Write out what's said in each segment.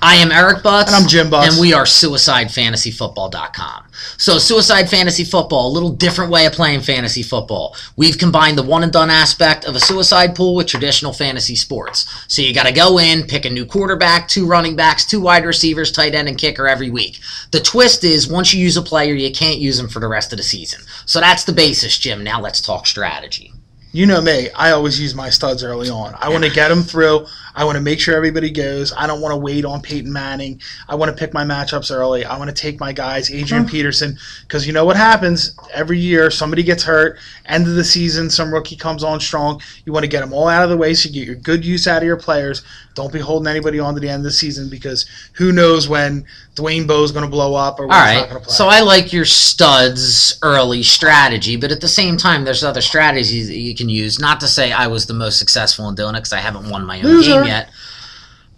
I am Eric Butts. And I'm Jim Butts. And we are SuicideFantasyFootball.com. So Suicide Fantasy Football, a little different way of playing fantasy football. We've combined the one-and-done aspect of a suicide pool with traditional fantasy sports. So you got to go in, pick a new quarterback, 2 running backs, 2 wide receivers, tight end, and kicker every week. The twist is once you use a player, you can't use them for the rest of the season. So that's the basis, Jim. Now let's talk strategy. You know me. I always use my studs early on. I want to get them through. I want to make sure everybody goes. I don't want to wait on Peyton Manning. I want to pick my matchups early. I want to take my guys, Adrian Peterson, because you know what happens? Every year, somebody gets hurt. End of the season, some rookie comes on strong. You want to get them all out of the way so you get your good use out of your players. Don't be holding anybody on to the end of the season because who knows when Dwayne Bowe's going to blow up or when he's not going to play. So I like your studs early strategy, but at the same time, there's other strategies that you can use. Not to say I was the most successful in doing it because I haven't won my own game yet.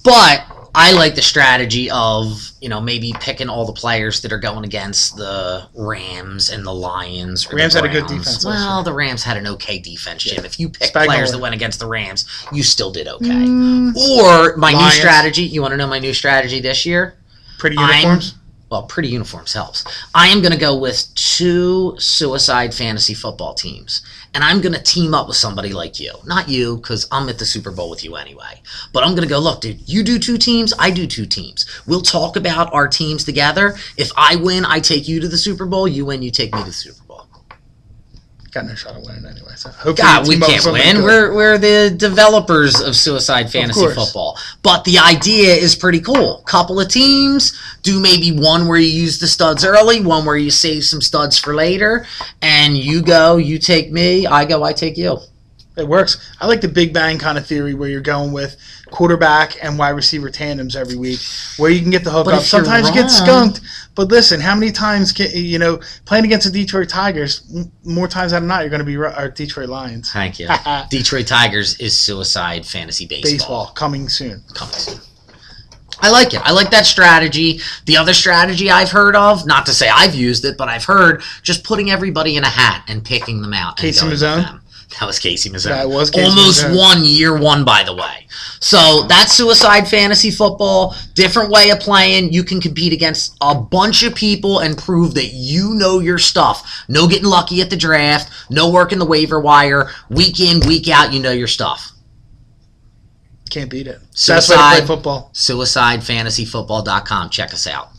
But I like the strategy of, maybe picking all the players that are going against the Rams and the Lions. Or Rams the had a good defense. Well, the Rams had an okay defense, Jim. Yeah. If you pick Spagnuolo. players that went against the Rams, you still did okay. Or my new strategy. You want to know my new strategy this year? Pretty uniforms? Pretty uniforms helps. I am going to go with 2 Suicide Fantasy Football teams. And I'm going to team up with somebody like you. Not you, because I'm at the Super Bowl with you anyway. But I'm going to go, look, dude, you do 2 teams, I do 2 teams. We'll talk about our teams together. If I win, I take you to the Super Bowl. You win, you take me to the Super Bowl. Got no shot of winning anyway. So hopefully God, we can't win. We're the developers of Suicide Fantasy Football. But the idea is pretty cool. Couple of teams, do maybe one where you use the studs early, one where you save some studs for later, and you go, you take me, I go, I take you. It works. I like the Big Bang kind of theory where you're going with quarterback and wide receiver tandems every week, where you can get the hook up. Sometimes you get skunked, but listen, how many times playing against the Detroit Tigers? More times than not, you're going to be our Detroit Lions. Thank you. Detroit Tigers is Suicide Fantasy Baseball. Coming soon. I like it. I like that strategy. The other strategy I've heard of, not to say I've used it, but I've heard just putting everybody in a hat and picking them out. Casey Mazzone? That was Casey Mazzone. That was Casey Almost Mazzone. won year 1, by the way. So that's Suicide Fantasy Football. Different way of playing. You can compete against a bunch of people and prove that you know your stuff. No getting lucky at the draft. No working the waiver wire. Week in, week out, you know your stuff. Can't beat it. Suicide, Best way to play football. SuicideFantasyFootball.com. Check us out.